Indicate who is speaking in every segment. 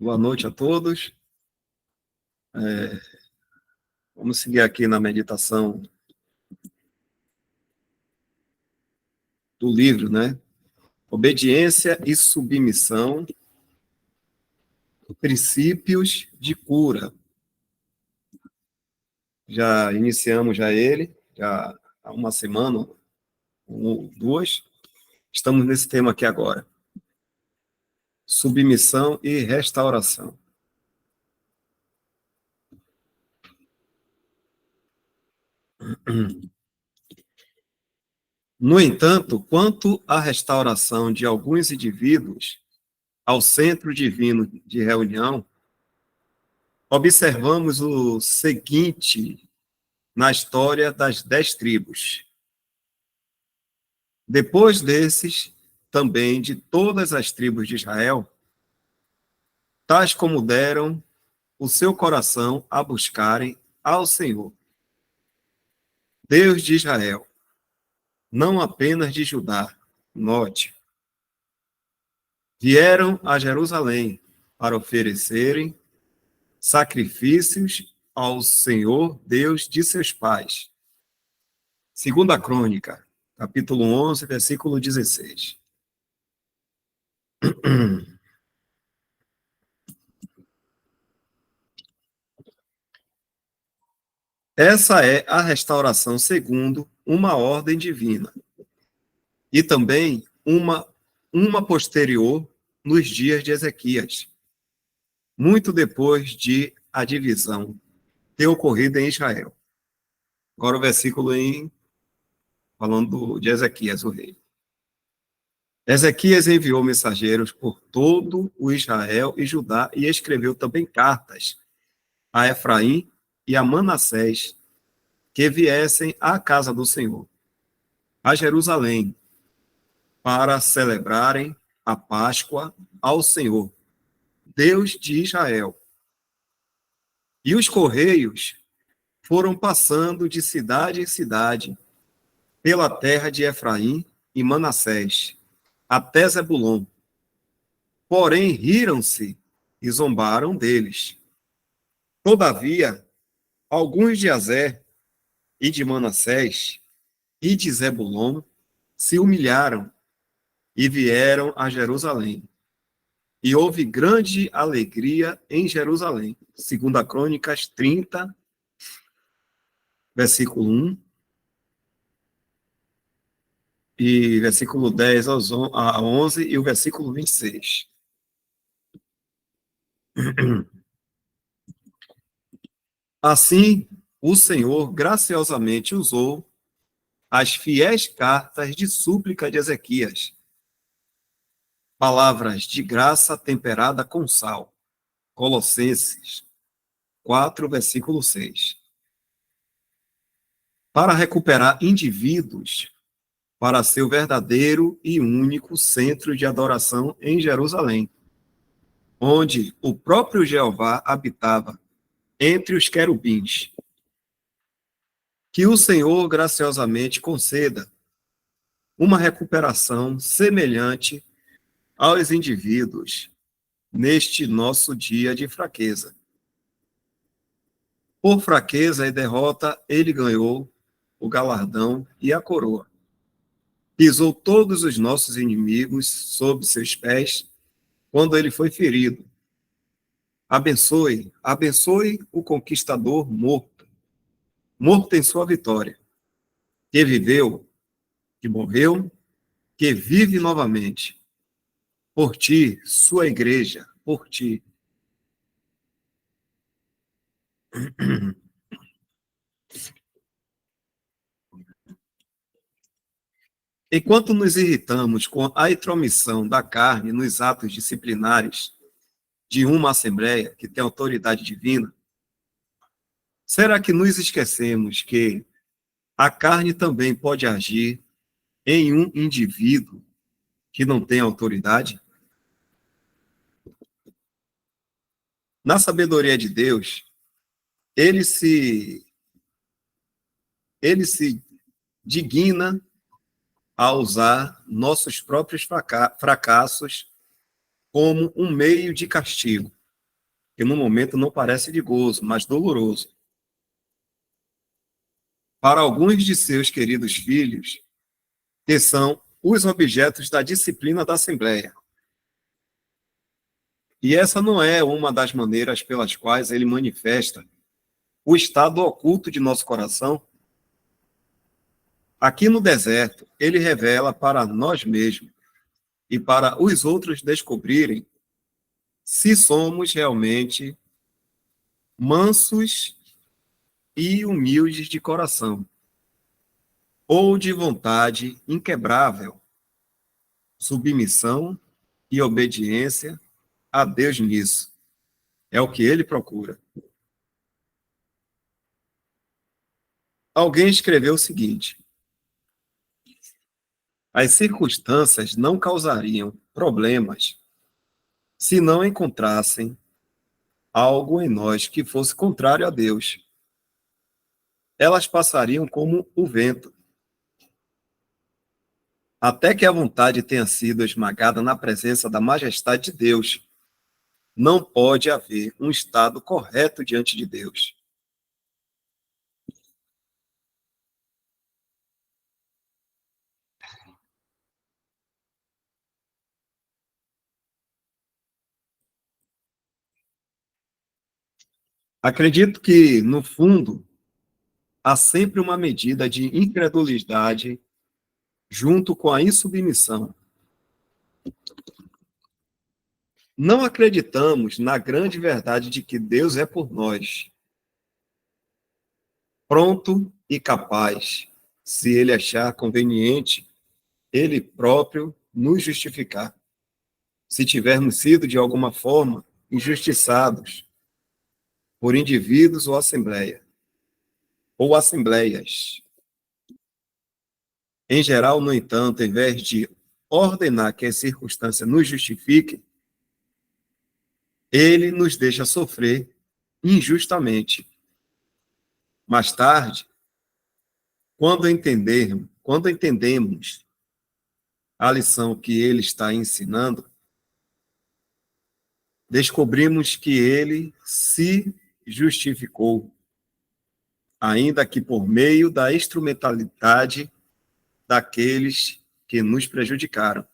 Speaker 1: Boa noite a todos. Vamos seguir aqui na meditação do livro, né? Obediência e submissão, princípios de cura. Já iniciamos ele, já há uma semana, duas. Estamos nesse tema aqui agora. Submissão e restauração. No entanto, quanto à restauração de alguns indivíduos ao centro divino de reunião, observamos o seguinte na história das 10 tribos. Depois desses, também de todas as tribos de Israel, tais como deram o seu coração a buscarem ao Senhor, Deus de Israel, não apenas de Judá, note, vieram a Jerusalém para oferecerem sacrifícios ao Senhor, Deus de seus pais. Segunda Crônica, capítulo 11, versículo 16. Essa é a restauração segundo uma ordem divina. E também uma posterior nos dias de Ezequias, muito depois de a divisão ter ocorrido em Israel. Agora o versículo falando de Ezequias, o rei. Ezequias enviou mensageiros por todo o Israel e Judá e escreveu também cartas a Efraim e a Manassés que viessem à casa do Senhor, a Jerusalém, para celebrarem a Páscoa ao Senhor, Deus de Israel. E os correios foram passando de cidade em cidade, pela terra de Efraim e Manassés, até Zebulon. Porém, riram-se e zombaram deles. Todavia, alguns de Azer e de Manassés e de Zebulon se humilharam e vieram a Jerusalém. E houve grande alegria em Jerusalém. Segunda Crônicas 30, versículo 1, e versículo 10 a 11, e o versículo 26. Assim, o Senhor graciosamente usou as fiéis cartas de súplica de Ezequias, palavras de graça temperada com sal. Colossenses 4, versículo 6. Para recuperar indivíduos para seu verdadeiro e único centro de adoração em Jerusalém, onde o próprio Jeová habitava entre os querubins. Que o Senhor graciosamente conceda uma recuperação semelhante aos indivíduos neste nosso dia de fraqueza. Por fraqueza e derrota, ele ganhou o galardão e a coroa. Pisou todos os nossos inimigos sob seus pés quando ele foi ferido. Abençoe o conquistador morto em sua vitória, que viveu, que morreu, que vive novamente. Por ti, sua igreja, por ti. Enquanto nos irritamos com a intromissão da carne nos atos disciplinares de uma assembleia que tem autoridade divina, será que nos esquecemos que a carne também pode agir em um indivíduo que não tem autoridade? Na sabedoria de Deus, ele se digna a usar nossos próprios fracassos como um meio de castigo. que no momento não parece de gozo, mas doloroso. Para alguns de seus queridos filhos, que são os objetos da disciplina da Assembleia. E essa não é uma das maneiras pelas quais ele manifesta o estado oculto de nosso coração. Aqui no deserto, ele revela para nós mesmos e para os outros descobrirem se somos realmente mansos e humildes de coração, ou de vontade inquebrável, submissão e obediência a Deus nisso. É o que ele procura. Alguém escreveu o seguinte: as circunstâncias não causariam problemas se não encontrassem algo em nós que fosse contrário a Deus. Elas passariam como o vento, até que a vontade tenha sido esmagada na presença da majestade de Deus. Não pode haver um estado correto diante de Deus. Acredito que, no fundo, há sempre uma medida de incredulidade junto com a insubmissão. Não acreditamos na grande verdade de que Deus é por nós, pronto e capaz, se Ele achar conveniente, Ele próprio nos justificar. Se tivermos sido, de alguma forma, injustiçados por indivíduos ou assembleias. Em geral, no entanto, em vez de ordenar que as circunstâncias nos justifiquem, Ele nos deixa sofrer injustamente. Mais tarde, quando entendemos a lição que ele está ensinando, descobrimos que ele se justificou, ainda que por meio da instrumentalidade daqueles que nos prejudicaram.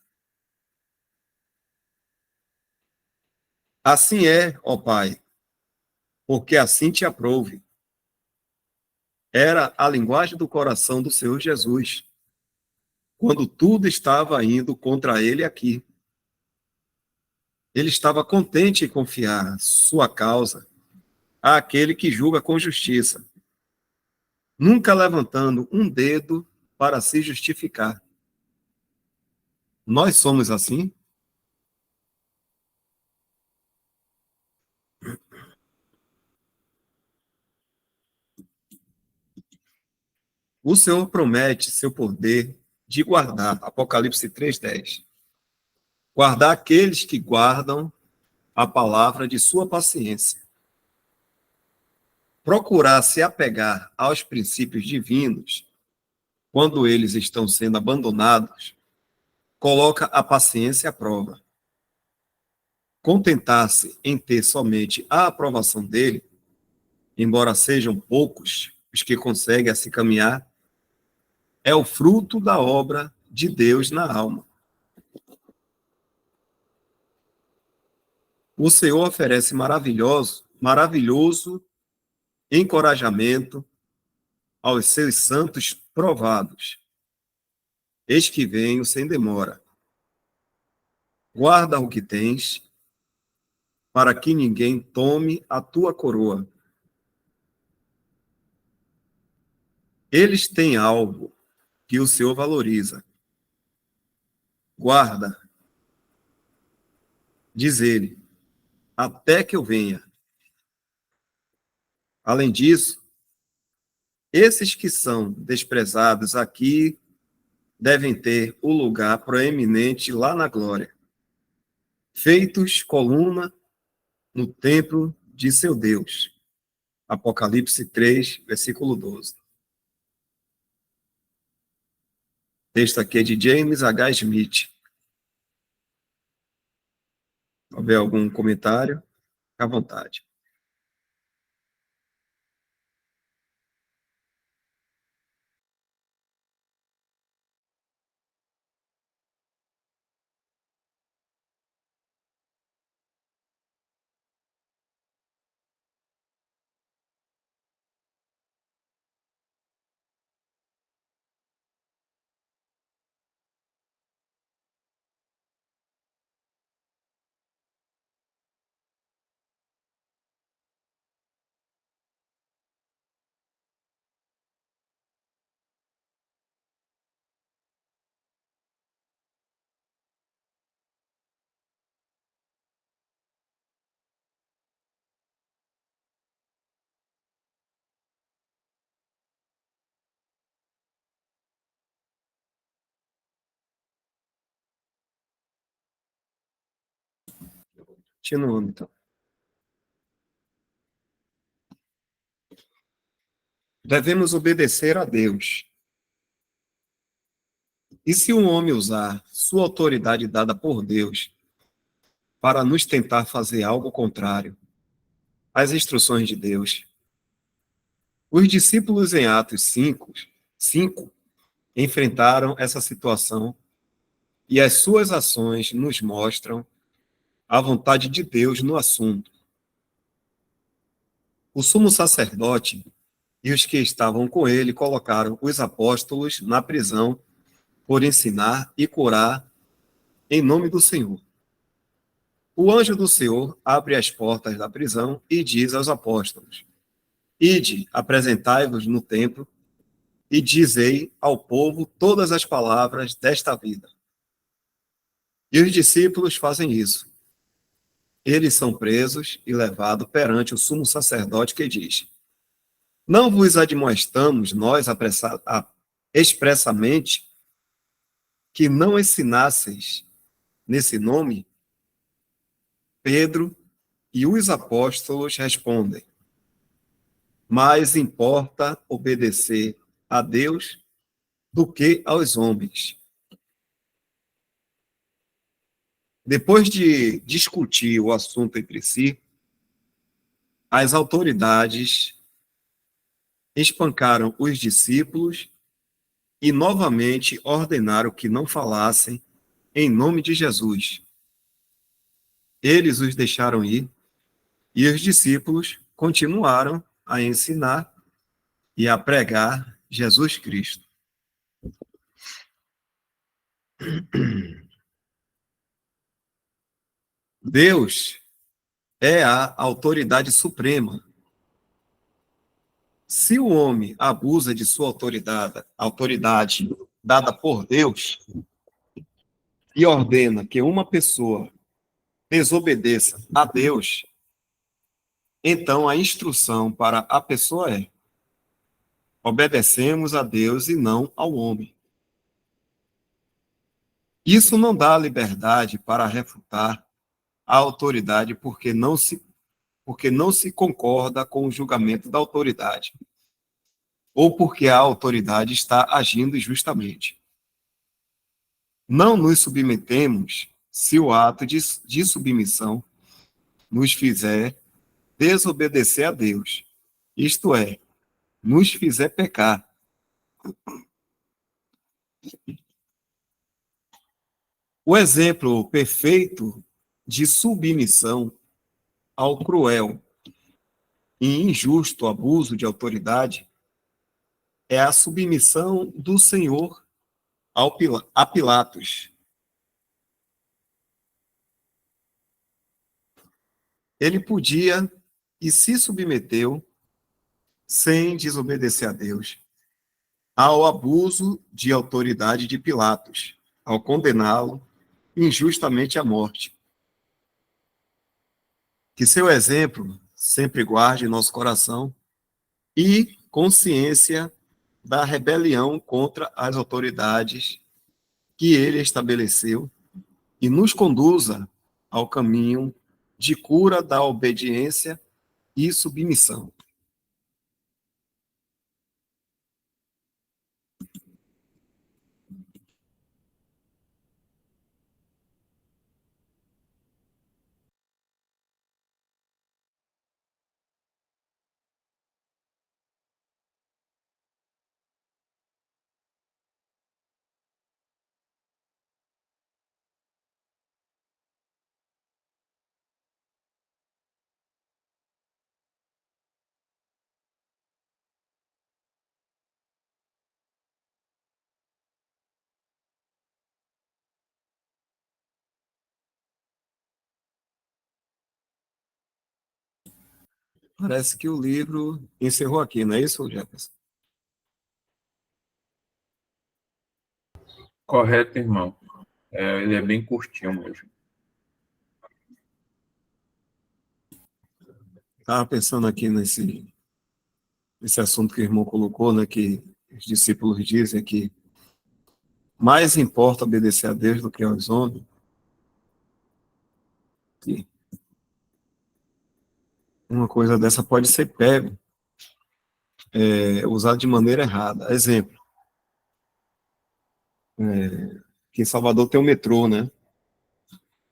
Speaker 1: Assim é, ó Pai, porque assim te aprouve. Era a linguagem do coração do Senhor Jesus, quando tudo estava indo contra ele aqui. Ele estava contente em confiar sua causa àquele que julga com justiça, nunca levantando um dedo para se justificar. Nós somos assim? O Senhor promete seu poder de guardar, Apocalipse 3:10. Guardar aqueles que guardam a palavra de sua paciência. Procurar se apegar aos princípios divinos quando eles estão sendo abandonados, coloca a paciência à prova. Contentar-se em ter somente a aprovação dele, embora sejam poucos os que conseguem assim caminhar, é o fruto da obra de Deus na alma. O Senhor oferece maravilhoso encorajamento aos seus santos provados. Eis que venho sem demora. Guarda o que tens, para que ninguém tome a tua coroa. Eles têm algo que o Senhor valoriza. Guarda, diz ele, até que eu venha. Além disso, esses que são desprezados aqui devem ter o lugar proeminente lá na glória, feitos coluna no templo de seu Deus. Apocalipse 3, versículo 12. Texto aqui é de James H. Smith. Houver algum comentário? à vontade. Continuando, então. Devemos obedecer a Deus. E se um homem usar sua autoridade dada por Deus para nos tentar fazer algo contrário às instruções de Deus, os discípulos em Atos 5 enfrentaram essa situação e as suas ações nos mostram a vontade de Deus no assunto. O sumo sacerdote e os que estavam com ele colocaram os apóstolos na prisão por ensinar e curar em nome do Senhor. O anjo do Senhor abre as portas da prisão e diz aos apóstolos: Ide, apresentai-vos no templo e dizei ao povo todas as palavras desta vida. E os discípulos fazem isso. Eles são presos e levados perante o sumo sacerdote que diz: Não vos admoestamos nós expressamente que não ensinasseis nesse nome? Pedro e os apóstolos respondem: Mais importa obedecer a Deus do que aos homens. Depois de discutir o assunto entre si, as autoridades espancaram os discípulos e novamente ordenaram que não falassem em nome de Jesus. Eles os deixaram ir e os discípulos continuaram a ensinar e a pregar Jesus Cristo. Deus é a autoridade suprema. Se o homem abusa de sua autoridade dada por Deus e ordena que uma pessoa desobedeça a Deus, então a instrução para a pessoa é: obedecemos a Deus e não ao homem. Isso não dá liberdade para refutar a autoridade porque não se concorda com o julgamento da autoridade, ou porque a autoridade está agindo injustamente. Não nos submetemos se o ato de submissão nos fizer desobedecer a Deus, isto é, nos fizer pecar. O exemplo perfeito de submissão ao cruel e injusto abuso de autoridade é a submissão do Senhor a Pilatos. Ele podia e se submeteu, sem desobedecer a Deus, ao abuso de autoridade de Pilatos, ao condená-lo injustamente à morte. Que seu exemplo sempre guarde nosso coração e consciência da rebelião contra as autoridades que ele estabeleceu e nos conduza ao caminho de cura da obediência e submissão. Parece que o livro encerrou aqui, não é isso, Jefferson?
Speaker 2: Correto, irmão. Ele é bem curtinho mesmo.
Speaker 1: Estava pensando aqui nesse assunto que o irmão colocou, né, que os discípulos dizem que mais importa obedecer a Deus do que aos homens. E uma coisa dessa pode ser pego, usado de maneira errada. Exemplo, que em Salvador tem o metrô, né?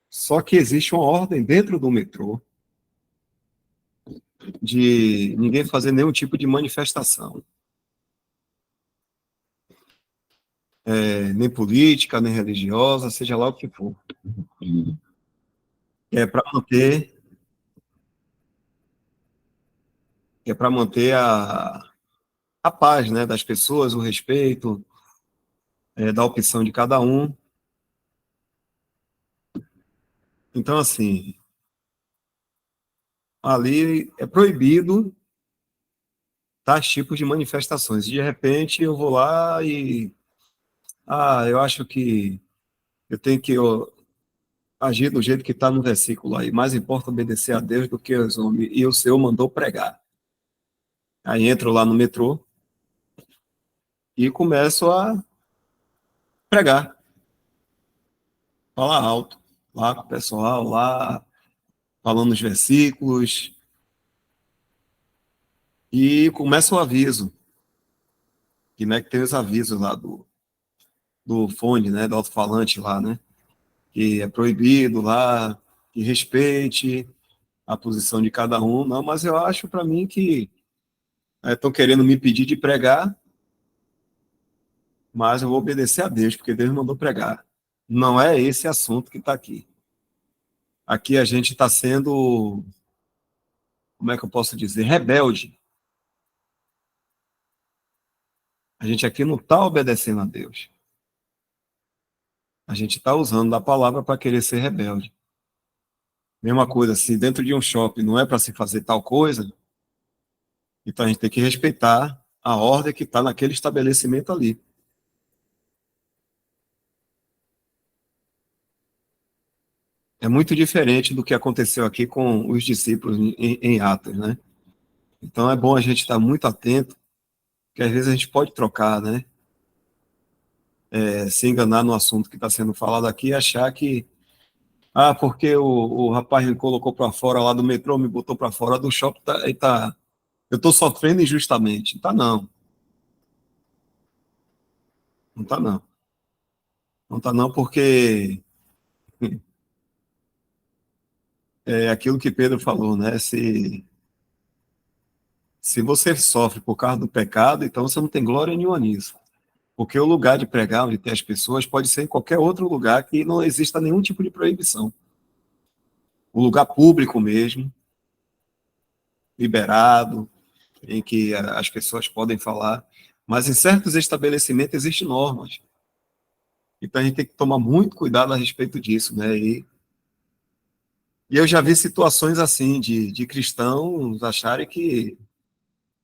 Speaker 1: Só que existe uma ordem dentro do metrô de ninguém fazer nenhum tipo de manifestação, nem política, nem religiosa, seja lá o que for. É para manter, é para manter a paz, né, das pessoas, o respeito, da opção de cada um. Então, assim, ali é proibido tais tipos de manifestações. De repente, eu vou lá e, eu acho que eu tenho que agir do jeito que está no versículo aí. Mais importa obedecer a Deus do que aos homens. E o Senhor mandou pregar. Aí entro lá no metrô e começo a pregar, falar alto, lá com o pessoal, lá falando os versículos, e começa o aviso, que, né, que tem os avisos lá do fone, né, do alto-falante lá, né, que é proibido lá, que respeite a posição de cada um. Não, mas eu acho para mim que estão querendo me pedir de pregar, mas eu vou obedecer a Deus, porque Deus mandou pregar. Não é esse assunto que está aqui. Aqui a gente está sendo, como é que eu posso dizer, rebelde. A gente aqui não está obedecendo a Deus. A gente está usando a palavra para querer ser rebelde. Mesma coisa, se dentro de um shopping não é para se fazer tal coisa, então a gente tem que respeitar a ordem que está naquele estabelecimento ali. É muito diferente do que aconteceu aqui com os discípulos em Atos, né? Então é bom a gente estar muito atento, que às vezes a gente pode trocar, né? Se enganar no assunto que está sendo falado aqui e achar que, porque o rapaz me colocou para fora lá do metrô, me botou para fora do shopping, eu estou sofrendo injustamente. Tá não, não tá não. Não tá não, porque é aquilo que Pedro falou, né? Se você sofre por causa do pecado, então você não tem glória nenhuma nisso. Porque o lugar de pregar, onde tem as pessoas, pode ser em qualquer outro lugar que não exista nenhum tipo de proibição. O lugar público mesmo, liberado, em que as pessoas podem falar. Mas em certos estabelecimentos existem normas. Então a gente tem que tomar muito cuidado a respeito disso, né? E eu já vi situações assim, de cristãos acharem que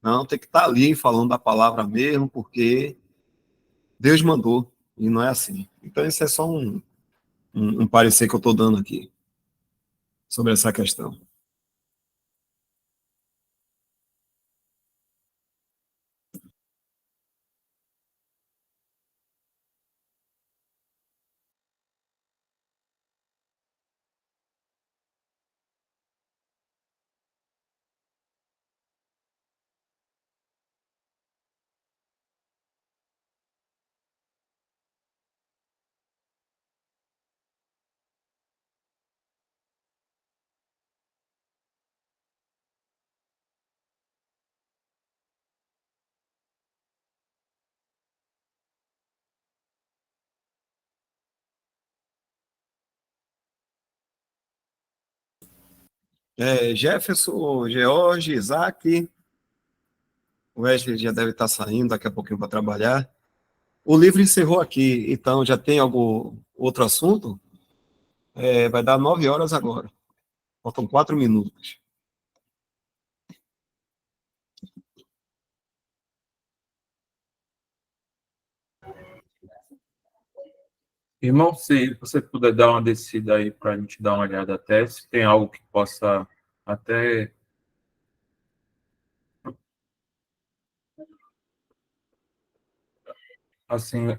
Speaker 1: não, tem que estar ali falando da palavra mesmo, porque Deus mandou, e não é assim. Então, esse é só um parecer que eu estou dando aqui sobre essa questão. Jefferson, George, Isaac, o Wesley já deve estar saindo daqui a pouquinho para trabalhar. O livro encerrou aqui, então já tem algum outro assunto? Vai dar 9 horas agora. Faltam 4 minutos.
Speaker 2: Irmão, se você puder dar uma descida aí para a gente dar uma olhada até, se tem algo que possa até, assim,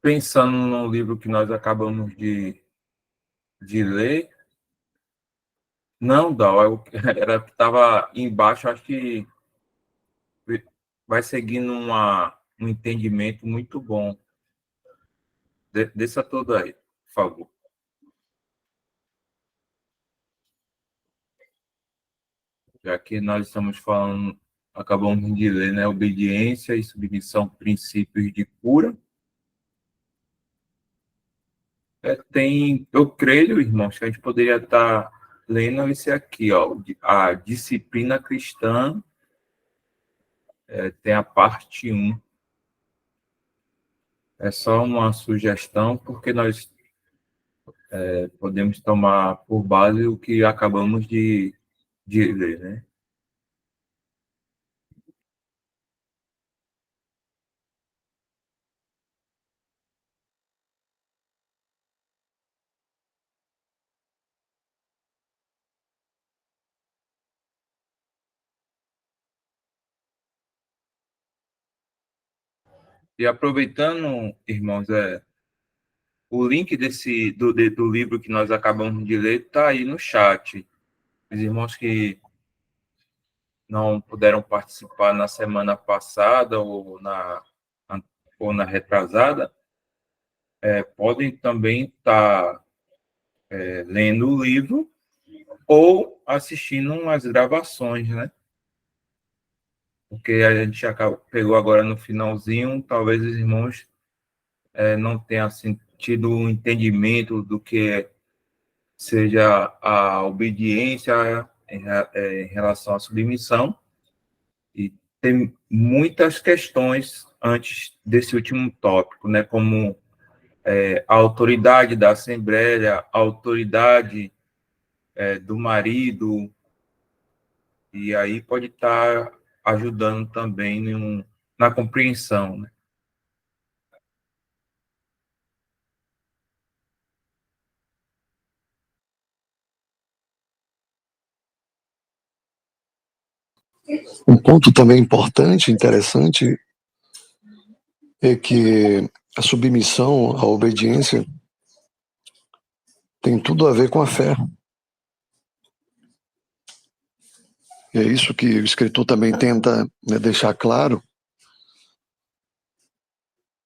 Speaker 2: pensando no livro que nós acabamos de ler, não, dá, era que estava embaixo, acho que vai seguindo um entendimento muito bom. Desça tudo aí, por favor. Já que nós estamos falando, acabamos de ler, né? Obediência e submissão, princípios de cura. Eu creio, irmãos, que a gente poderia estar lendo esse aqui, ó, a disciplina cristã, tem a parte 1. É só uma sugestão, porque nós podemos tomar por base o que acabamos de ler, né? E aproveitando, irmãos, o link do livro que nós acabamos de ler está aí no chat. Os irmãos que não puderam participar na semana passada ou na retrasada, podem também estar lendo o livro ou assistindo umas gravações, né? Porque a gente pegou agora no finalzinho, talvez os irmãos não tenham assim, tido um entendimento do que seja a obediência em relação à submissão, e tem muitas questões antes desse último tópico, né? Como a autoridade da Assembleia, a autoridade do marido, e aí pode estar ajudando também na compreensão, né?
Speaker 3: Um ponto também importante, interessante, é que a submissão, a obediência, tem tudo a ver com a fé. E é isso que o escritor também tenta, né, deixar claro,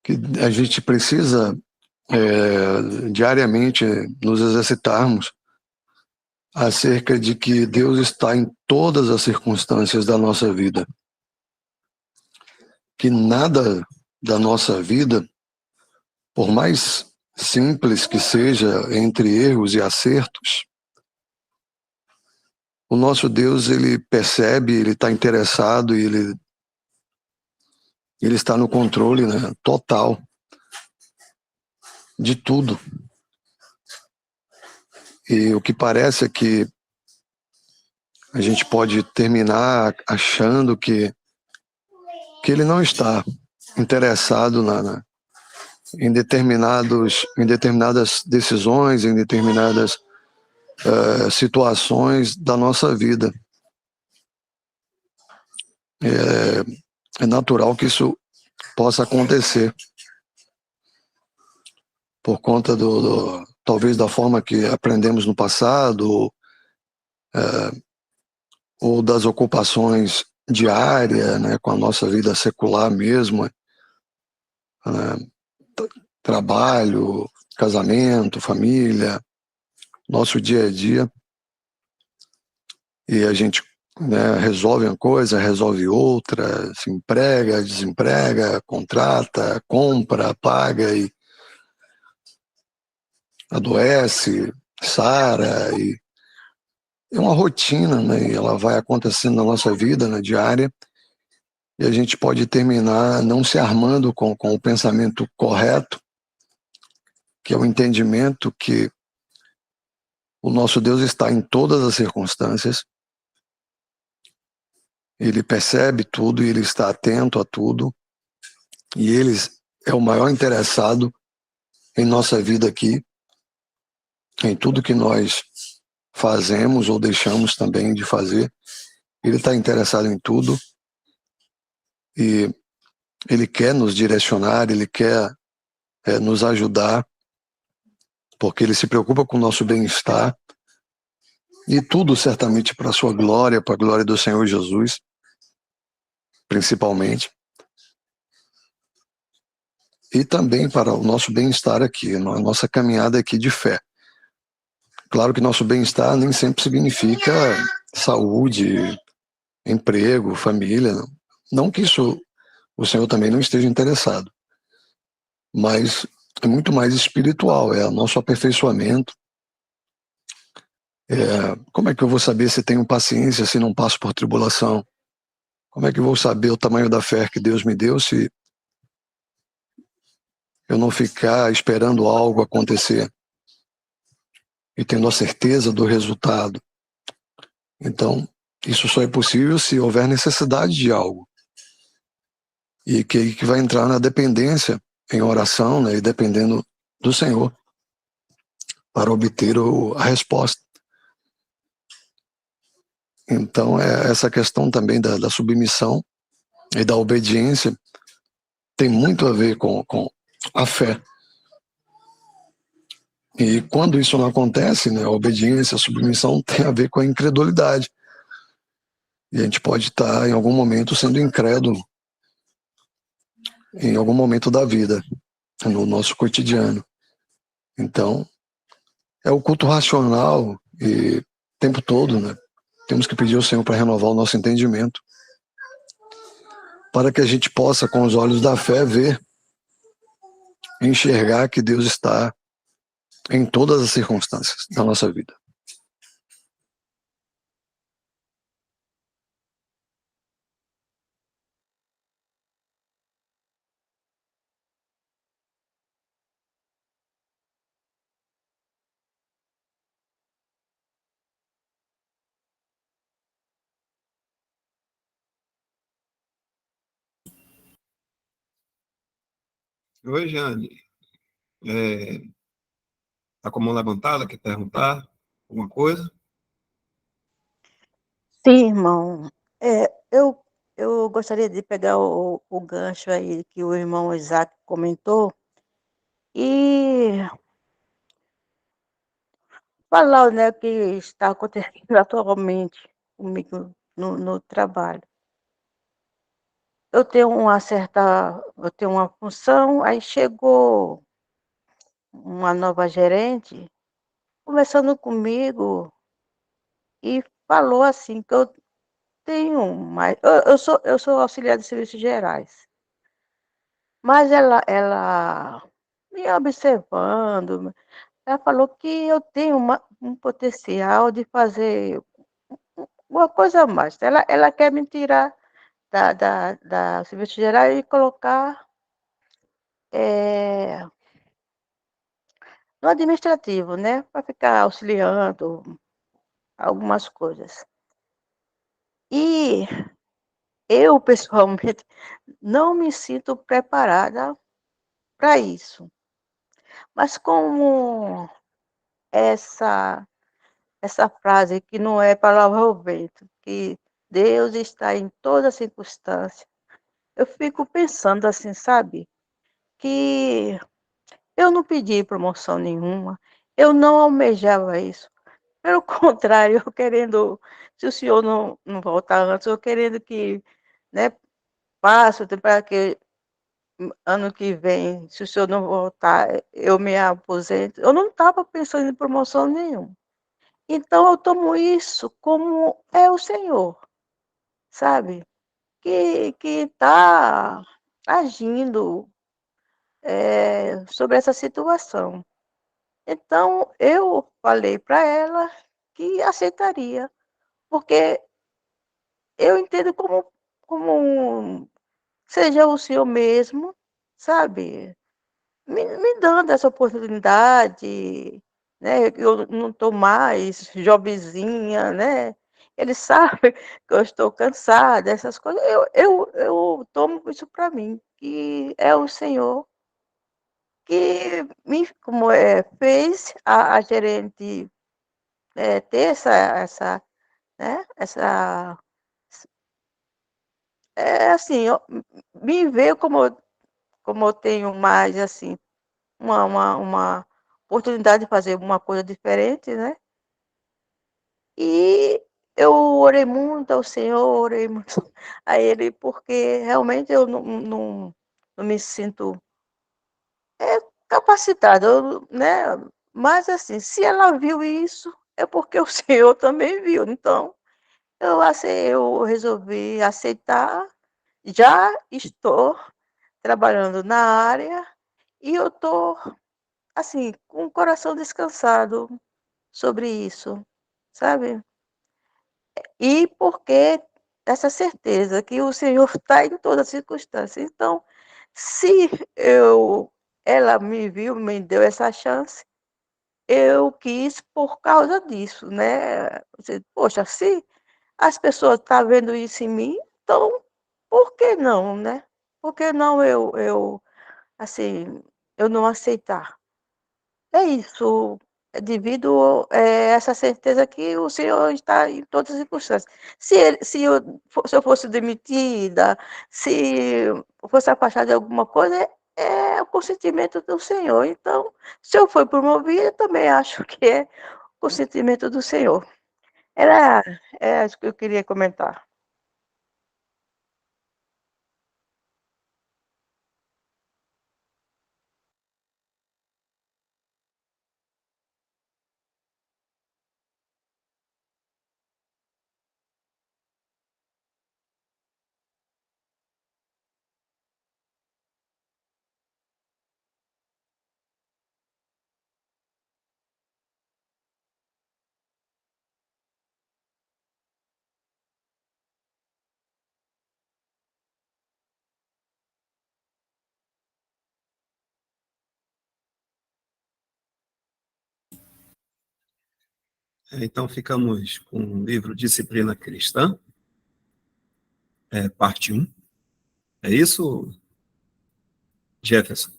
Speaker 3: que a gente precisa diariamente nos exercitarmos acerca de que Deus está em todas as circunstâncias da nossa vida. Que nada da nossa vida, por mais simples que seja, entre erros e acertos, o nosso Deus, ele percebe, ele está interessado e ele está no controle, né, total de tudo. E o que parece é que a gente pode terminar achando que ele não está interessado em determinadas decisões, em determinadas situações da nossa vida. É natural que isso possa acontecer por conta talvez da forma que aprendemos no passado, ou das ocupações diárias, né, com a nossa vida secular mesmo, trabalho, casamento, família, nosso dia a dia, e a gente, né, resolve uma coisa, resolve outra, se emprega, desemprega, contrata, compra, paga e adoece, sara, e é uma rotina, né, e ela vai acontecendo na nossa vida, na diária, e a gente pode terminar não se armando com o pensamento correto, que é o entendimento que o nosso Deus está em todas as circunstâncias, ele percebe tudo, e ele está atento a tudo, e ele é o maior interessado em nossa vida aqui, em tudo que nós fazemos ou deixamos também de fazer. Ele está interessado em tudo e ele quer nos direcionar, ele quer nos ajudar, porque ele se preocupa com o nosso bem-estar e tudo certamente para a sua glória, para a glória do Senhor Jesus, principalmente. E também para o nosso bem-estar aqui, a nossa caminhada aqui de fé. Claro que nosso bem-estar nem sempre significa saúde, emprego, família. Não que isso o Senhor também não esteja interessado, mas é muito mais espiritual, é o nosso aperfeiçoamento. Como é que eu vou saber se tenho paciência, se não passo por tribulação? Como é que eu vou saber o tamanho da fé que Deus me deu se eu não ficar esperando algo acontecer e tendo a certeza do resultado? Então, isso só é possível se houver necessidade de algo. E que vai entrar na dependência em oração, né, e dependendo do Senhor para obter a resposta. Então, essa questão também da submissão e da obediência tem muito a ver com a fé. E quando isso não acontece, né, a obediência, a submissão tem a ver com a incredulidade. E a gente pode estar, em algum momento, sendo incrédulo, em algum momento da vida, no nosso cotidiano. Então, é o culto racional e o tempo todo, né? Temos que pedir ao Senhor para renovar o nosso entendimento, para que a gente possa, com os olhos da fé, ver, enxergar que Deus está em todas as circunstâncias da nossa vida.
Speaker 1: Oi, Jane. Tá com a mão levantada? Quer perguntar alguma coisa?
Speaker 4: Sim, irmão. Eu gostaria de pegar o gancho aí que o irmão Isaac comentou e falar, né, o que está acontecendo atualmente comigo no trabalho. Eu tenho uma função, aí chegou uma nova gerente conversando comigo e falou assim que eu tenho mais, eu sou auxiliar de serviços gerais. Mas ela me observando, ela falou que eu tenho um potencial de fazer uma coisa a mais. Ela quer me tirar da serviço geral e colocar, no administrativo, né, para ficar auxiliando algumas coisas. E eu, pessoalmente, não me sinto preparada para isso. Mas como essa essa frase que não é palavra ao vento, que Deus está em toda circunstância. Eu fico pensando assim, sabe, que eu não pedi promoção nenhuma, eu não almejava isso. Pelo contrário, eu querendo, se o senhor não voltar antes, eu querendo que, né, passe para que ano que vem, se o senhor não voltar, eu me aposento. Eu não estava pensando em promoção nenhuma. Então eu tomo isso como é o Senhor, sabe, que está agindo, sobre essa situação. Então eu falei para ela que aceitaria, porque eu entendo como seja o Senhor mesmo, sabe, me dando essa oportunidade, né, eu não estou mais jovenzinha, né, ele sabe que eu estou cansada, essas coisas, eu tomo isso para mim, que é o Senhor que fez a gerente ter né, assim, me ver como eu tenho mais, assim, uma oportunidade de fazer uma coisa diferente, né? E eu orei muito ao Senhor, orei muito a Ele, porque realmente eu não me sinto capacitada, né? Mas assim, se ela viu isso, é porque o Senhor também viu. Então, eu resolvi aceitar, já estou trabalhando na área e eu estou, assim, com o coração descansado sobre isso, sabe? E porque essa certeza que o Senhor está em todas as circunstâncias. Então, se ela me viu, me deu essa chance, eu quis por causa disso, né? Poxa, se as pessoas estão vendo isso em mim, então por que não, né? Por que não assim, eu não aceitar? É isso, é devido, essa certeza que o Senhor está em todas as circunstâncias. Se eu fosse demitida, se eu fosse afastada de alguma coisa, é o consentimento do Senhor. Então, se eu for promovida, eu também acho que é o consentimento do Senhor. Era isso que eu queria comentar.
Speaker 1: Então, ficamos com o livro Disciplina Cristã, parte 1. É isso, Jefferson?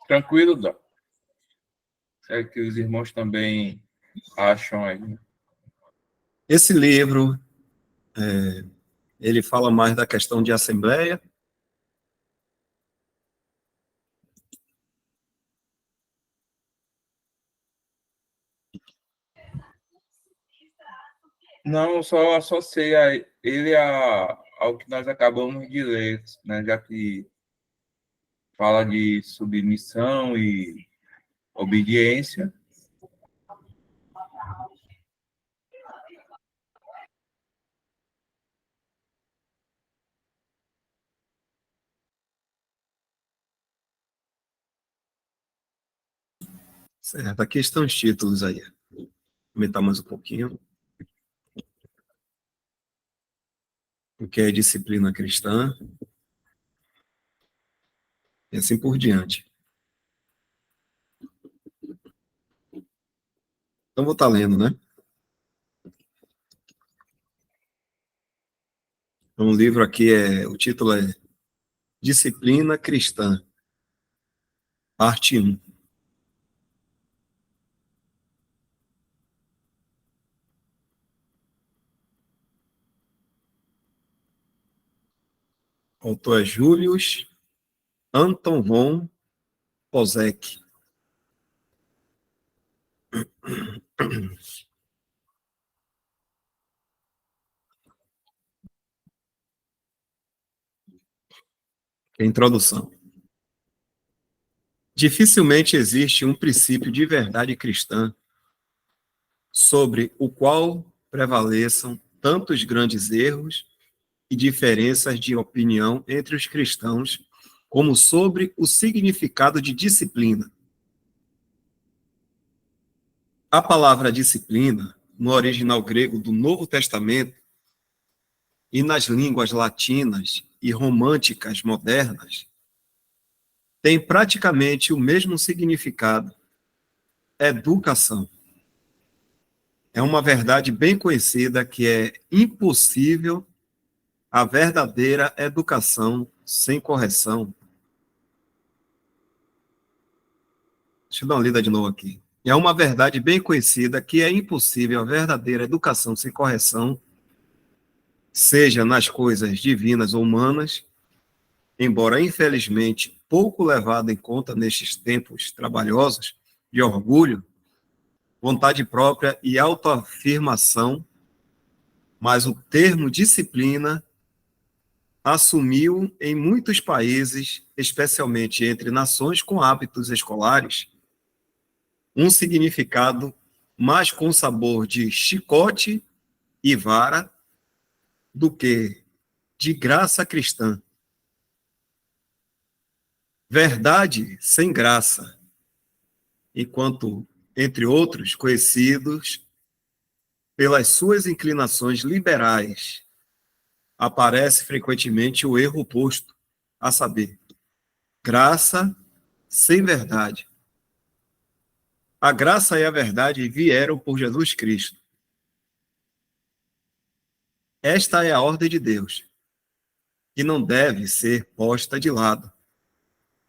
Speaker 2: Tranquilo, Dó. É que os irmãos também acham aí.
Speaker 1: Esse livro, ele fala mais da questão de assembleia.
Speaker 2: Não, eu só associei ele ao que nós acabamos de ler, né? Já que fala de submissão e obediência.
Speaker 1: Certo, aqui estão os títulos aí. Vou aumentar mais um pouquinho. O que é disciplina cristã, e assim por diante. Então, vou estar lendo, né? Então, o livro aqui o título é Disciplina Cristã, parte 1. O autor é Julius Anton von Pozek. É a introdução. Dificilmente existe um princípio de verdade cristã sobre o qual prevaleçam tantos grandes erros e diferenças de opinião entre os cristãos como sobre o significado de disciplina. A palavra disciplina, no original grego do Novo Testamento e nas línguas latinas e românticas modernas, tem praticamente o mesmo significado: educação. É uma verdade bem conhecida que é impossível a verdadeira educação sem correção. Deixa eu dar uma lida de novo aqui. É uma verdade bem conhecida que é impossível a verdadeira educação sem correção, seja nas coisas divinas ou humanas, embora infelizmente pouco levada em conta nestes tempos trabalhosos de orgulho, vontade própria e autoafirmação, mas o termo disciplina assumiu em muitos países, especialmente entre nações com hábitos escolares, um significado mais com sabor de chicote e vara do que de graça cristã. Verdade sem graça, enquanto, entre outros, conhecidos pelas suas inclinações liberais, aparece frequentemente o erro oposto, a saber, graça sem verdade. A graça e a verdade vieram por Jesus Cristo. Esta é a ordem de Deus, que não deve ser posta de lado,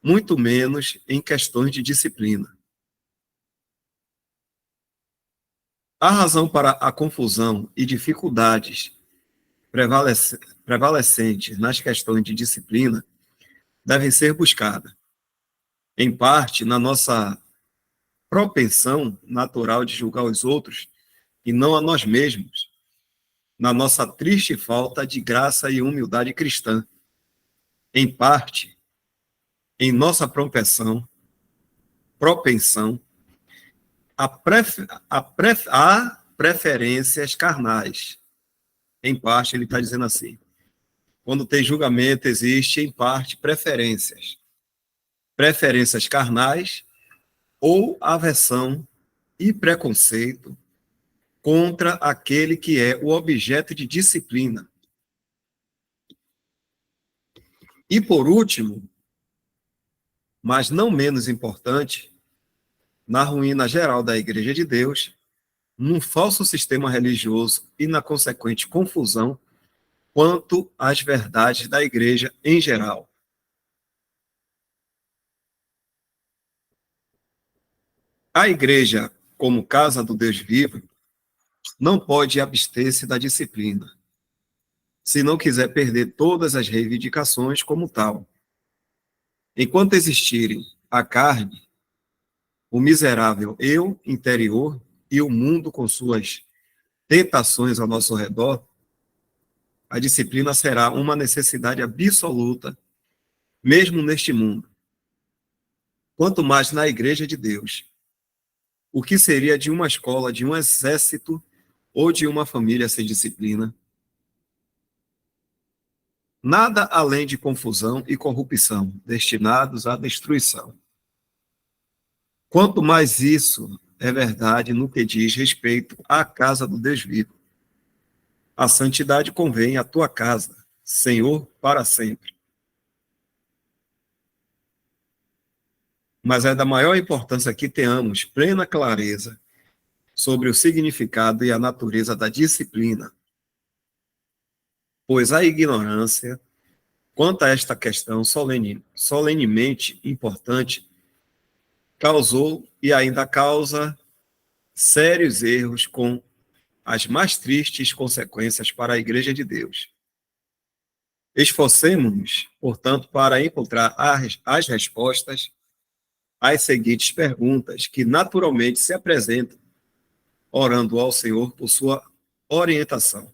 Speaker 1: muito menos em questões de disciplina. A razão para a confusão e dificuldades prevalecentes nas questões de disciplina devem ser buscadas, em parte, na nossa propensão natural de julgar os outros e não a nós mesmos, na nossa triste falta de graça e humildade cristã, em parte, em nossa propensão a preferências carnais. Em parte, ele está dizendo assim, quando tem julgamento, existe, em parte, preferências carnais ou aversão e preconceito contra aquele que é o objeto de disciplina. E, por último, mas não menos importante, na ruína geral da Igreja de Deus, num falso sistema religioso e na consequente confusão quanto às verdades da Igreja em geral. A Igreja, como casa do Deus vivo, não pode abster-se da disciplina, se não quiser perder todas as reivindicações como tal. Enquanto existirem a carne, o miserável eu interior e o mundo com suas tentações ao nosso redor, a disciplina será uma necessidade absoluta, mesmo neste mundo. Quanto mais na Igreja de Deus. O que seria de uma escola, de um exército ou de uma família sem disciplina? Nada além de confusão e corrupção, destinados à destruição. Quanto mais isso é verdade no que diz respeito à casa do Deus vivo. A santidade convém à tua casa, Senhor, para sempre. Mas é da maior importância que tenhamos plena clareza sobre o significado e a natureza da disciplina, pois a ignorância quanto a esta questão solenemente importante causou e ainda causa sérios erros com as mais tristes consequências para a Igreja de Deus. Esforcemo-nos, portanto, para encontrar as respostas às seguintes perguntas que naturalmente se apresentam, orando ao Senhor por sua orientação.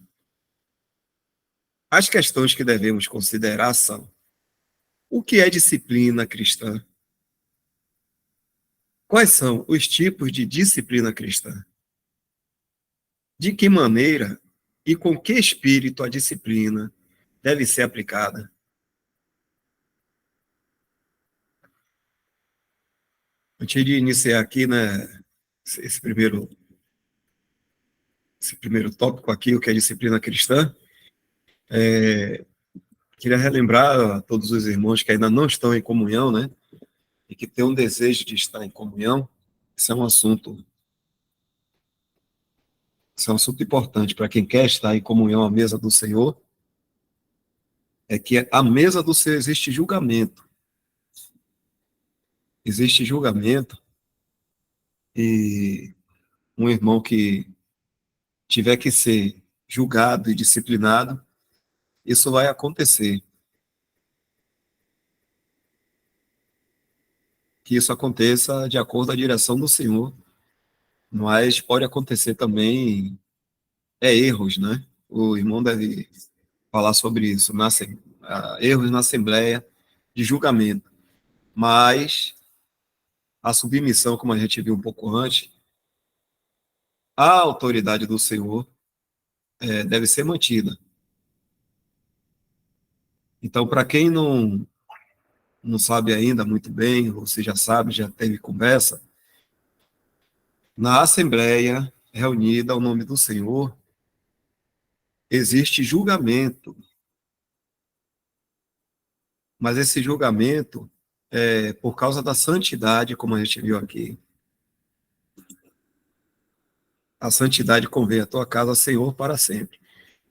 Speaker 1: As questões que devemos considerar são: o que é disciplina cristã? Quais são os tipos de disciplina cristã? De que maneira e com que espírito a disciplina deve ser aplicada? Antes de iniciar aqui, né, esse primeiro tópico aqui, o que é disciplina cristã, queria relembrar a todos os irmãos que ainda não estão em comunhão, né, e que têm um desejo de estar em comunhão. Isso é um assunto importante para quem quer estar em comunhão à mesa do Senhor. é que à mesa do Senhor existe julgamento. Existe julgamento e um irmão que tiver que ser julgado e disciplinado, isso vai acontecer. Que isso aconteça de acordo com a direção do Senhor, mas pode acontecer também erros, né? O irmão deve falar sobre isso, erros na Assembleia de julgamento. Mas a submissão, como a gente viu um pouco antes, a autoridade do Senhor deve ser mantida. Então, para quem não sabe ainda muito bem, ou você já sabe, já teve conversa, na Assembleia reunida ao nome do Senhor, existe julgamento, mas esse julgamento é por causa da santidade, como a gente viu aqui. A santidade convém à tua casa, Senhor, para sempre.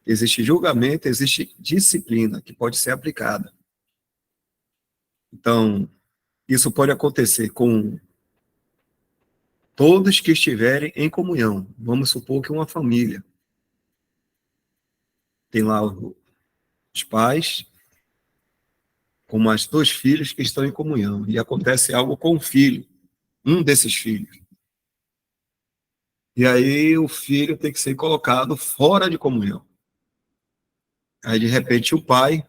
Speaker 1: Existe julgamento, existe disciplina que pode ser aplicada. Então, isso pode acontecer com todos que estiverem em comunhão. Vamos supor que uma família tem lá os pais com mais 2 filhos que estão em comunhão e acontece algo com o filho, um desses filhos. E aí o filho tem que ser colocado fora de comunhão. Aí, de repente, o pai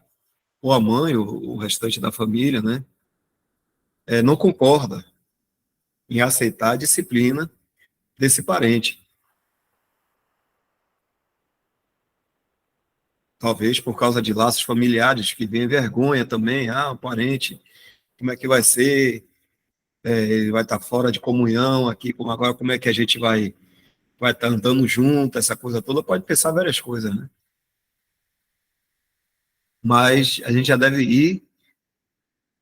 Speaker 1: ou a mãe, ou o restante da família, né, não concorda em aceitar a disciplina desse parente. Talvez por causa de laços familiares, que vem vergonha também. Ah, o parente, como é que vai ser? Ele vai estar fora de comunhão aqui, como agora, como é que a gente vai estar andando junto, essa coisa toda, pode pensar várias coisas, né? Mas a gente já deve ir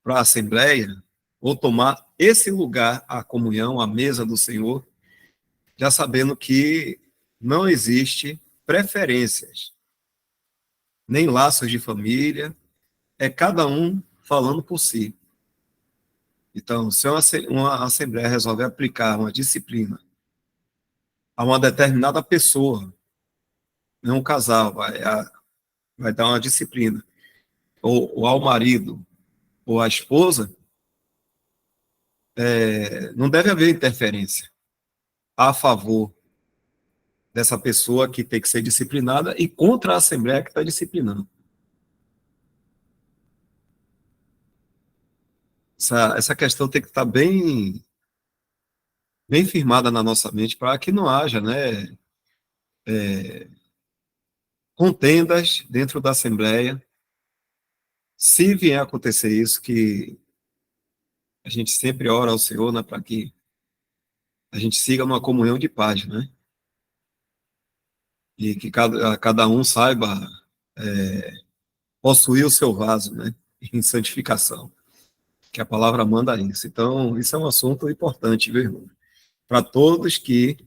Speaker 1: para a Assembleia ou tomar esse lugar, a comunhão, a mesa do Senhor, já sabendo que não existe preferências, nem laços de família, é cada um falando por si. Então, se uma Assembleia resolve aplicar uma disciplina a uma determinada pessoa, não um casal, vai dar uma disciplina, ou ao marido, ou à esposa, não deve haver interferência a favor dessa pessoa que tem que ser disciplinada e contra a Assembleia que está disciplinando. Essa questão tem que estar bem firmada na nossa mente para que não haja, né, contendas dentro da Assembleia. Se vier a acontecer isso, que a gente sempre ora ao Senhor, né, para que a gente siga numa comunhão de paz, né? E que cada um saiba possuir o seu vaso, né? Em santificação, que a palavra manda isso. Então, isso é um assunto importante, viu, irmão? Para todos que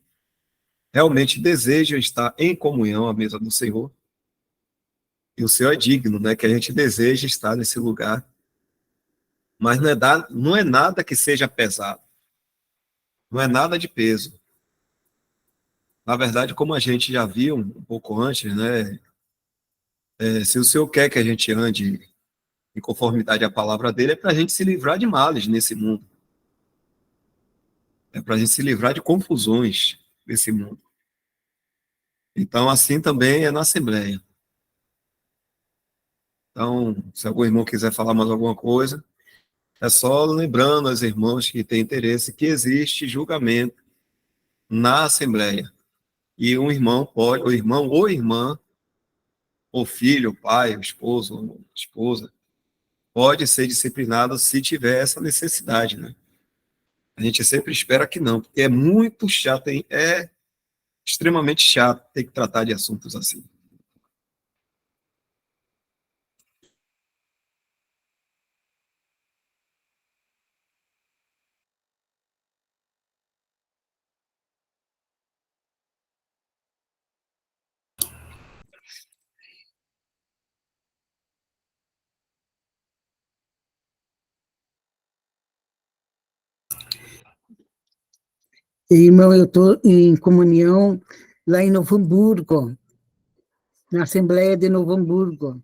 Speaker 1: realmente desejam estar em comunhão à mesa do Senhor, e o Senhor é digno, né? Que a gente deseja estar nesse lugar, mas não é nada que seja pesado, não é nada de peso. Na verdade, como a gente já viu um pouco antes, né? Se o Senhor quer que a gente ande em conformidade à palavra dele, é para a gente se livrar de males nesse mundo. É para a gente se livrar de confusões nesse mundo. Então, assim também é na Assembleia. Então, se algum irmão quiser falar mais alguma coisa, é só lembrando aos irmãos que têm interesse que existe julgamento na Assembleia. E um irmão pode, o irmão ou irmã, ou filho, pai, o esposo, ou esposa, pode ser disciplinado se tiver essa necessidade, né? A gente sempre espera que não, porque é muito chato, é extremamente chato ter que tratar de assuntos assim.
Speaker 5: Irmão, eu estou em comunhão lá em Novo Hamburgo, na Assembleia de Novo Hamburgo.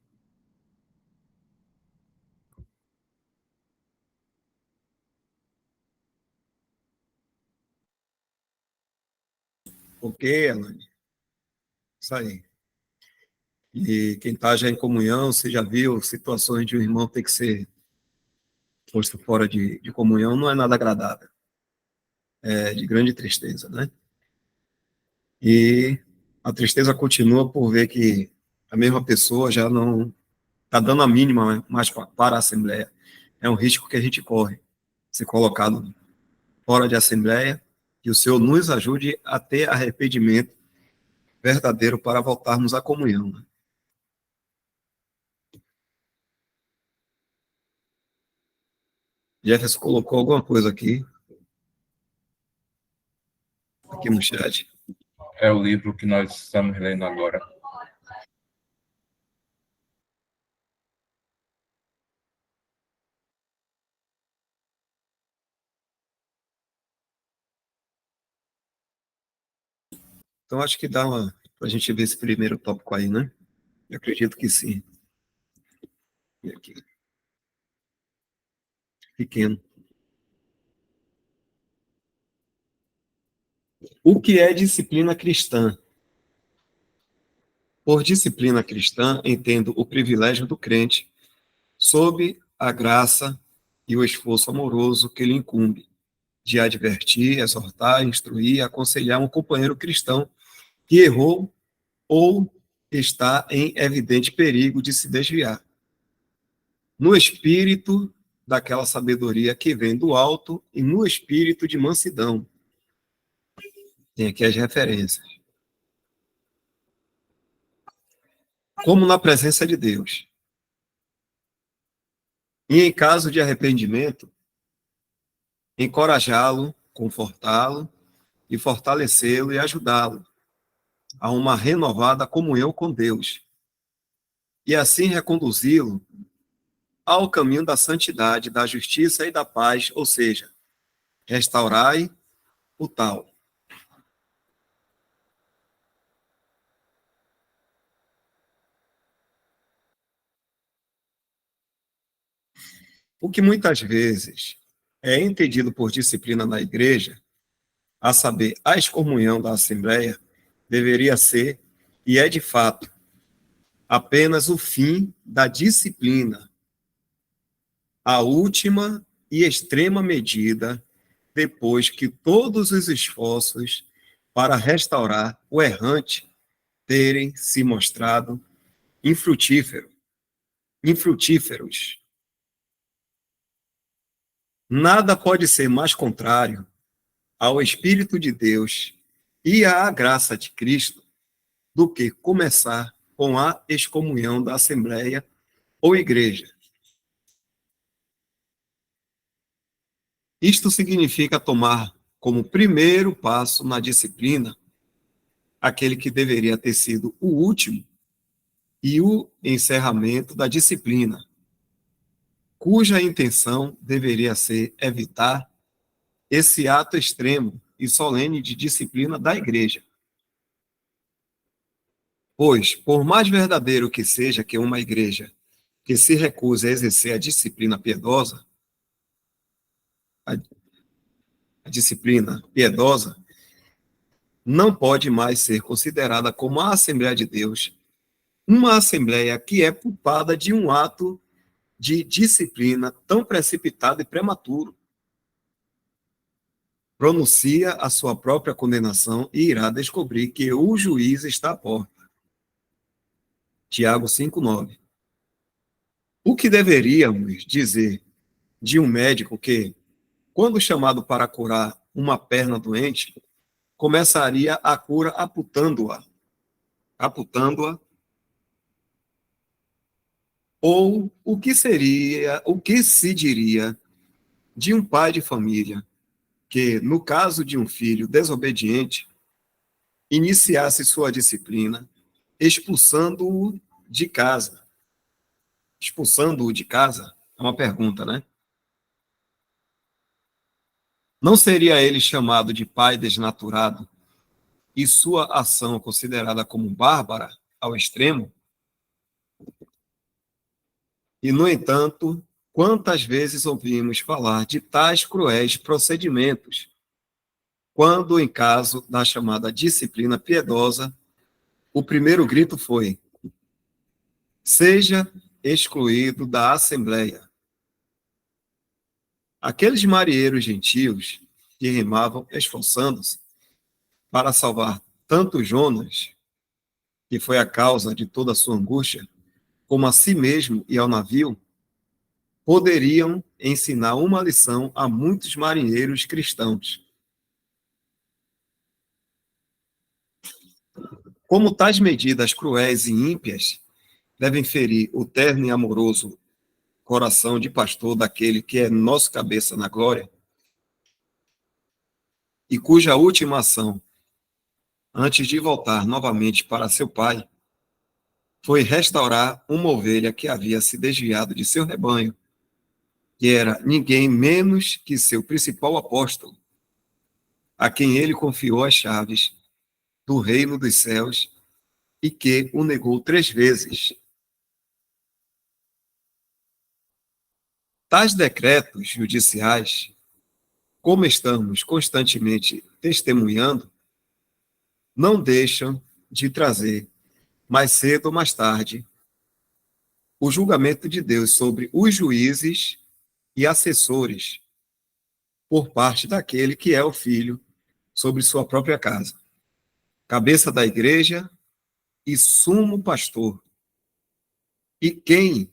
Speaker 1: Ok, Elane? Isso aí. E quem está já em comunhão, você já viu situações de um irmão ter que ser posto fora de comunhão, não é nada agradável. É de grande tristeza, né? E a tristeza continua por ver que a mesma pessoa já não está dando a mínima mais para a Assembleia. É um risco que a gente corre, ser colocado fora de Assembleia, que o Senhor nos ajude a ter arrependimento verdadeiro para voltarmos à comunhão. Né? Jefferson colocou alguma coisa aqui no chat.
Speaker 2: É o livro que nós estamos lendo agora.
Speaker 1: Então, acho que dá para a gente ver esse primeiro tópico aí, né? Eu acredito que sim. E aqui. Pequeno. O que é disciplina cristã? Por disciplina cristã, entendo o privilégio do crente sob a graça e o esforço amoroso que lhe incumbe de advertir, exortar, instruir, aconselhar um companheiro cristão que errou ou está em evidente perigo de se desviar. No espírito daquela sabedoria que vem do alto e no espírito de mansidão. Tem aqui as referências. Como na presença de Deus. E em caso de arrependimento, encorajá-lo, confortá-lo e fortalecê-lo e ajudá-lo a uma renovada comunhão com Deus. E assim reconduzi-lo ao caminho da santidade, da justiça e da paz, ou seja, restaurai o tal. O que muitas vezes é entendido por disciplina na igreja, a saber, a excomunhão da Assembleia, deveria ser, e é de fato, apenas o fim da disciplina, a última e extrema medida, depois que todos os esforços para restaurar o errante terem se mostrado infrutíferos. Nada pode ser mais contrário ao Espírito de Deus e à graça de Cristo do que começar com a excomunhão da Assembleia ou Igreja. Isto significa tomar como primeiro passo na disciplina aquele que deveria ter sido o último e o encerramento da disciplina, cuja intenção deveria ser evitar esse ato extremo e solene de disciplina da Igreja. Pois, por mais verdadeiro que seja que uma igreja que se recusa a exercer a disciplina piedosa, a disciplina piedosa, não pode mais ser considerada como a Assembleia de Deus, uma Assembleia que é culpada de um ato de disciplina tão precipitado e prematuro. Pronuncia a sua própria condenação e irá descobrir que o juiz está à porta. Tiago 5,9. O que deveríamos dizer de um médico que, quando chamado para curar uma perna doente, começaria a cura amputando-a, ou o que se diria de um pai de família que, no caso de um filho desobediente, iniciasse sua disciplina expulsando-o de casa. Expulsando-o de casa é uma pergunta, né? Não seria ele chamado de pai desnaturado e sua ação considerada como bárbara ao extremo? E, no entanto, quantas vezes ouvimos falar de tais cruéis procedimentos, quando, em caso da chamada disciplina piedosa, o primeiro grito foi: seja excluído da Assembleia. Aqueles marinheiros gentios que remavam esforçando-se para salvar tanto Jonas, que foi a causa de toda a sua angústia, como a si mesmo e ao navio, poderiam ensinar uma lição a muitos marinheiros cristãos. Como tais medidas cruéis e ímpias devem ferir o terno e amoroso coração de pastor daquele que é nosso cabeça na glória, e cuja última ação, antes de voltar novamente para seu pai, foi restaurar uma ovelha que havia se desviado de seu rebanho, que era ninguém menos que seu principal apóstolo, a quem ele confiou as chaves do reino dos céus e que o negou 3 vezes. Tais decretos judiciais, como estamos constantemente testemunhando, não deixam de trazer, mais cedo ou mais tarde, o julgamento de Deus sobre os juízes e assessores por parte daquele que é o filho sobre sua própria casa, cabeça da igreja e sumo pastor, e quem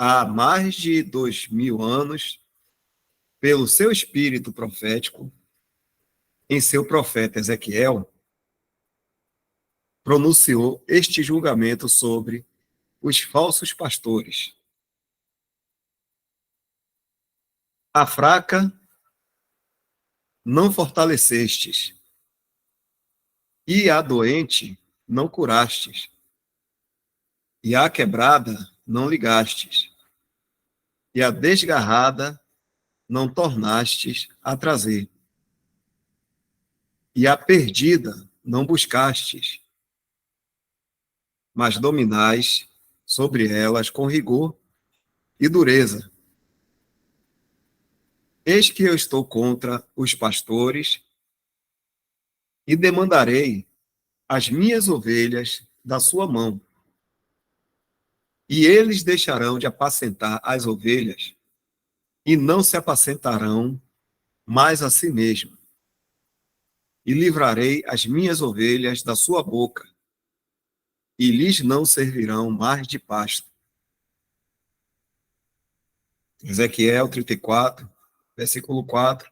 Speaker 1: há mais de 2000 anos, pelo seu espírito profético, em seu profeta Ezequiel, pronunciou este julgamento sobre os falsos pastores. A fraca não fortalecestes, e a doente não curastes, e a quebrada não ligastes, e a desgarrada não tornastes a trazer, e a perdida não buscastes, mas dominais sobre elas com rigor e dureza. Eis que eu estou contra os pastores e demandarei as minhas ovelhas da sua mão, e eles deixarão de apacentar as ovelhas e não se apacentarão mais a si mesmo. E livrarei as minhas ovelhas da sua boca, e lhes não servirão mais de pasto. Ezequiel 34, versículo 4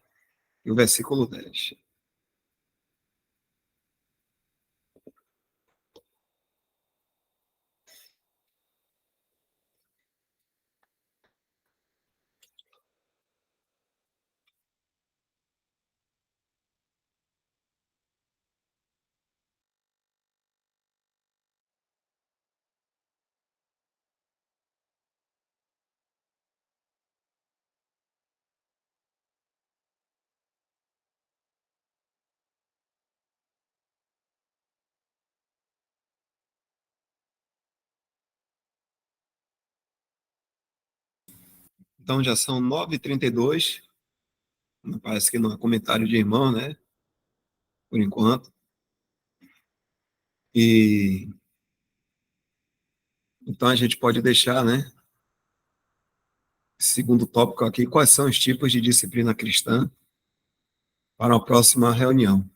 Speaker 1: e o versículo 10. Então já são 9h32. Parece que não é comentário de irmão, né? Por enquanto. E então a gente pode deixar, né? Segundo tópico aqui, quais são os tipos de disciplina cristã para a próxima reunião.